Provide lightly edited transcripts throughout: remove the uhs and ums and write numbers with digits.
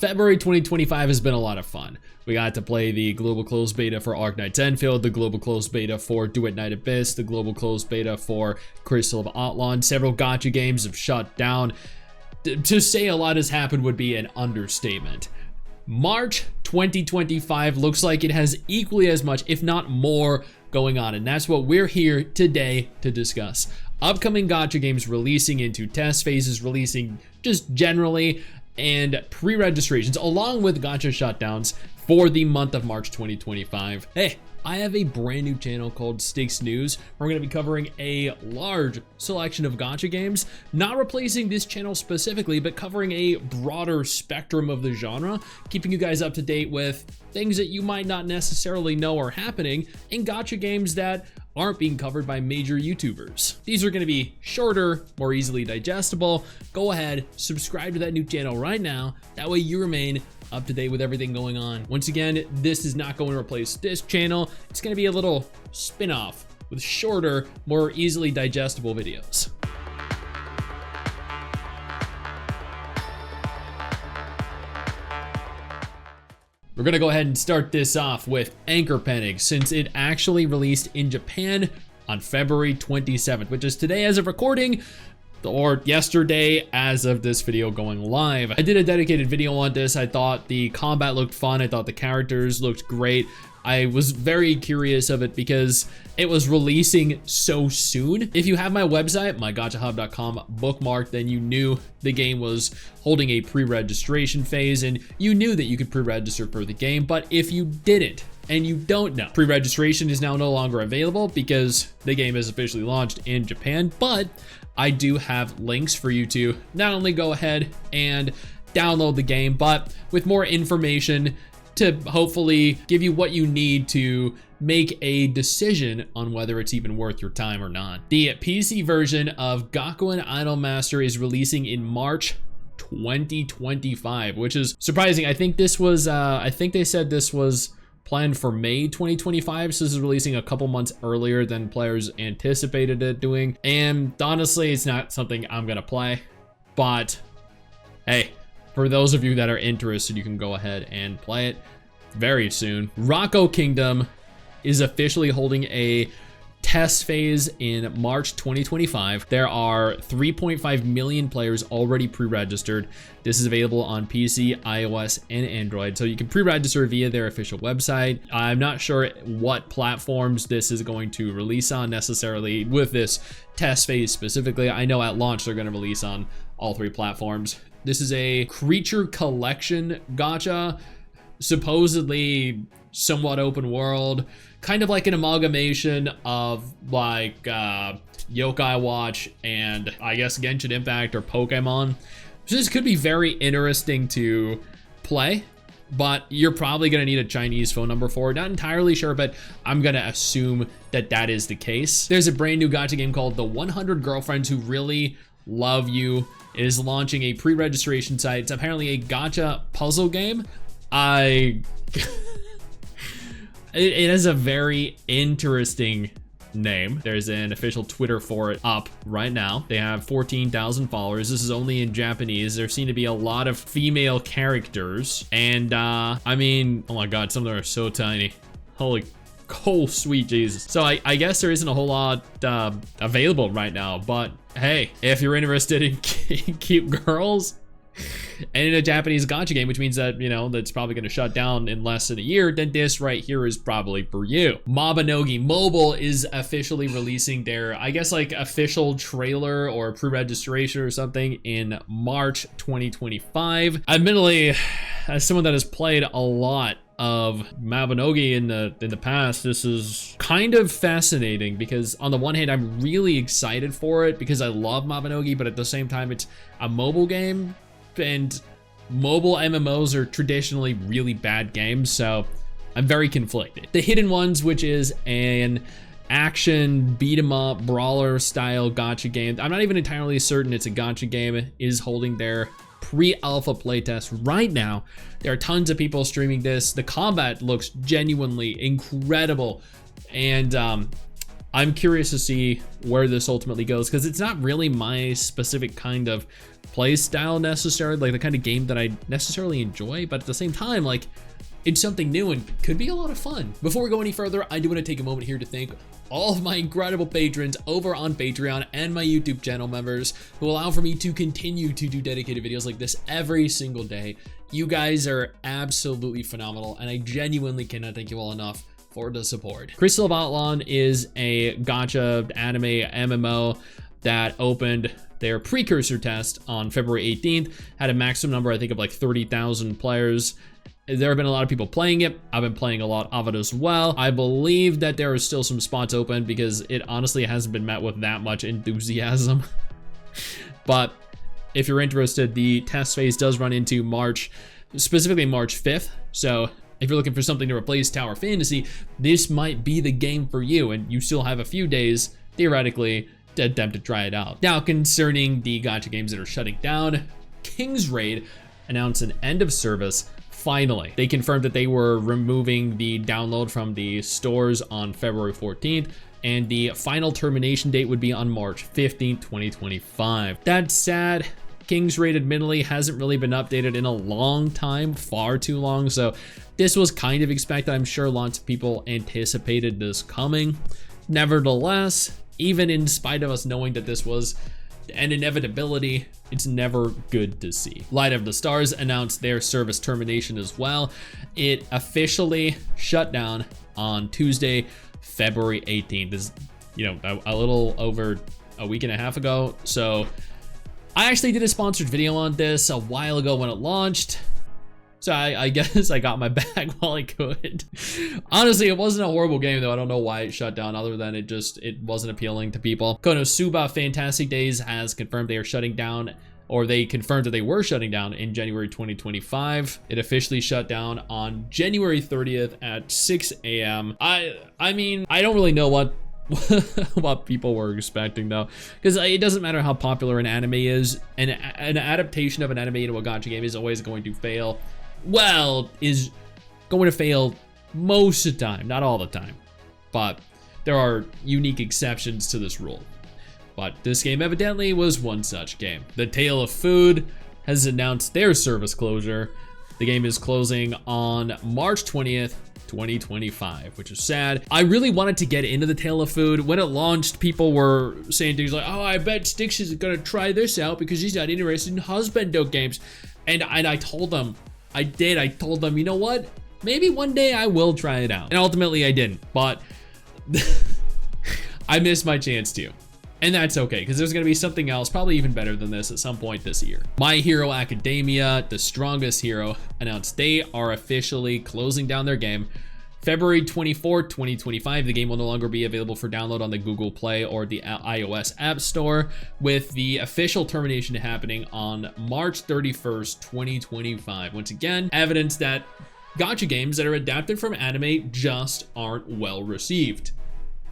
February 2025 has been a lot of fun. We got to play the global closed beta for Arknights Enfield, the global closed beta for Do It Night Abyss, the global closed beta for Crystal of Atlan. Several gacha games have shut down. To say a lot has happened would be an understatement. March 2025 looks like it has equally as much, if not more, going on, and that's what we're here today to discuss. Upcoming gacha games releasing into test phases, releasing just generally, and pre-registrations, along with gacha shutdowns for the month of March 2025. Hey, I have a brand new channel called Stix News. We're going to be covering a large selection of gacha games, not replacing this channel specifically, but covering a broader spectrum of the genre, keeping you guys up to date with things that you might not necessarily know are happening in gacha games that aren't being covered by major YouTubers. These are going to be shorter, more easily digestible. Go ahead, subscribe to that new channel right now. That way you remain up to date with everything going on. Once again, this is not going to replace this channel. It's going to be a little spin-off with shorter, more easily digestible videos. We're gonna go ahead and start this off with Anchor Penning, since it actually released in Japan on February 27th, which is today as of recording, or yesterday as of this video going live. I did a dedicated video on this. I thought the combat looked fun. I thought the characters looked great. I was very curious of it because it was releasing so soon. If you have my website, mygachahub.com bookmarked, then you knew the game was holding a pre-registration phase and you knew that you could pre-register for the game. But if you didn't, and you don't know, pre-registration is now no longer available because the game is officially launched in Japan. But I do have links for you to not only go ahead and download the game, but with more information to hopefully give you what you need to make a decision on whether it's even worth your time or not. The PC version of Gakuen Idolmaster is releasing in March 2025, which is surprising. I think this was, I think they said this was planned for May 2025, so this is releasing a couple months earlier than players anticipated it doing. And honestly, it's not something I'm gonna play, but hey, for those of you that are interested, you can go ahead and play it very soon. Rocco Kingdom is officially holding a test phase in March 2025. There are 3.5 million players already pre-registered. This is available on PC, iOS, and Android, so you can pre-register via their official website. I'm not sure what platforms this is going to release on necessarily with this test phase specifically. I know at launch they're going to release on all three platforms. This is a creature collection gacha, supposedly somewhat open world, kind of like an amalgamation of like Yokai Watch and I guess Genshin Impact or Pokemon. So this could be very interesting to play, but you're probably gonna need a Chinese phone number for it. Not entirely sure, but I'm gonna assume that that is the case. There's a brand new gacha game called The 100 Girlfriends Who Really Love You. It is launching a pre-registration site. It's apparently a gacha puzzle game. It has a very interesting name. There's an official Twitter for it up right now. They have 14,000 followers. This is only in Japanese. There seem to be a lot of female characters. And I mean, oh my God, some of them are so tiny. Holy sweet Jesus. So I guess there isn't a whole lot available right now, but hey, if you're interested in cute girls and in a Japanese gacha game, which means that, you know, that's probably going to shut down in less than a year, then this right here is probably for you. Mabinogi Mobile is officially releasing their, I guess, like official trailer or pre-registration or something in March 2025. Admittedly, as someone that has played a lot of Mabinogi in the past, this is kind of fascinating because on the one hand, I'm really excited for it because I love Mabinogi, but at the same time, it's a mobile game. And mobile MMOs are traditionally really bad games, so I'm very conflicted. The Hidden Ones, which is an action beat 'em up brawler style gacha game, I'm not even entirely certain it's a gacha game, is holding their pre-alpha playtest right now. There are tons of people streaming this. The combat looks genuinely incredible, and I'm curious to see where this ultimately goes, because it's not really my specific kind of play style necessarily, like the kind of game that I necessarily enjoy, but at the same time, like, it's something new and could be a lot of fun. Before we go any further, I do want to take a moment here to thank all of my incredible patrons over on Patreon and my YouTube channel members who allow for me to continue to do dedicated videos like this every single day. You guys are absolutely phenomenal, and I genuinely cannot thank you all enough for the support. Crystal of Outlawn is a gacha anime MMO that opened their precursor test on February 18th, had a maximum number, I think, of like 30,000 players. There have been a lot of people playing it. I've been playing a lot of it as well. I believe that there are still some spots open because it honestly hasn't been met with that much enthusiasm. But if you're interested, the test phase does run into March, specifically March 5th. So if you're looking for something to replace Tower Fantasy, this might be the game for you, and you still have a few days, theoretically, to attempt to try it out. Now, concerning the gacha games that are shutting down, King's Raid announced an end of service. Finally, they confirmed that they were removing the download from the stores on February 14th, and the final termination date would be on March 15th, 2025. That's sad. King's Raid admittedly hasn't really been updated in a long time, far too long, so this was kind of expected. I'm sure lots of people anticipated this coming. Nevertheless, even in spite of us knowing that this was an inevitability, it's never good to see. Light of the Stars announced their service termination as well. It officially shut down on Tuesday, February 18th. This is, a little over a week and a half ago. So I actually did a sponsored video on this a while ago when it launched. So I guess I got my bag while I could. Honestly, it wasn't a horrible game though. I don't know why it shut down other than it wasn't appealing to people. Konosuba Fantastic Days has confirmed they are shutting down, or they confirmed that they were shutting down in January 2025. It officially shut down on January 30th at 6 a.m. I mean, I don't really know what people were expecting though, because it doesn't matter how popular an anime is, an adaptation of an anime into a gacha game is always going to fail. Well, is going to fail most of the time, not all the time, but there are unique exceptions to this rule. But this game evidently was one such game. The Tale of Food has announced their service closure. The game is closing on March 20th, 2025, which is sad. I really wanted to get into the Tale of Food. When it launched, people were saying things like, oh, I bet Stix is gonna try this out because he's not interested in husbando games. And I told them, I told them, you know what? Maybe one day I will try it out. And ultimately I didn't, but I missed my chance to. And that's okay, because there's gonna be something else, probably even better than this at some point this year. My Hero Academia, the strongest hero, announced they are officially closing down their game. February 24th, 2025, the game will no longer be available for download on the Google Play or the iOS App Store, with the official termination happening on March 31st, 2025. Once again, evidence that gacha games that are adapted from anime just aren't well received.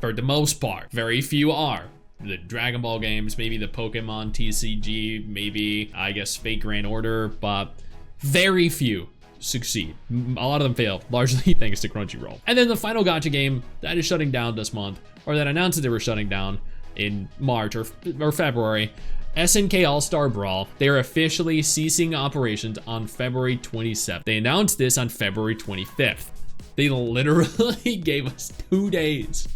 For the most part, very few are. The Dragon Ball games, maybe the Pokemon TCG, maybe, I guess, Fate Grand Order, but very few succeed. A lot of them fail, largely thanks to Crunchyroll. And then the final gacha game that is shutting down this month, or that announced that they were shutting down in March or February, SNK All-Star Brawl. They are officially ceasing operations on February 27th. They announced this on February 25th. They literally gave us 2 days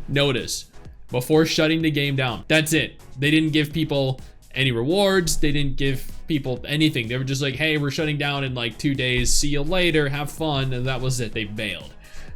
notice before shutting the game down. That's it. They didn't give people any rewards. They didn't give people anything. They were just like, hey, we're shutting down in like 2 days. See you later. Have fun. And that was it. They bailed.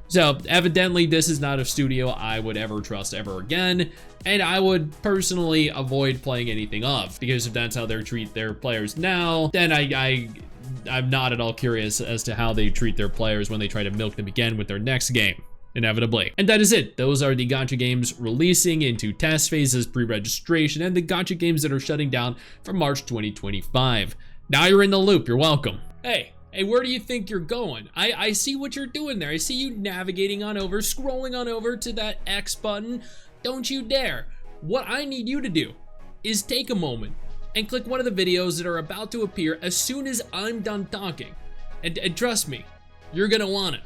So evidently this is not a studio I would ever trust ever again. And I would personally avoid playing anything of, because if that's how they treat their players now, then I'm not at all curious as to how they treat their players when they try to milk them again with their next game. Inevitably. And that is it. Those are the gacha games releasing into test phases, pre-registration, and the gacha games that are shutting down for March 2025. Now you're in the loop. You're welcome. Hey, where do you think you're going? I see what you're doing there. I see you navigating on over, scrolling on over to that X button. Don't you dare. What I need you to do is take a moment and click one of the videos that are about to appear as soon as I'm done talking. And trust me, you're gonna want it.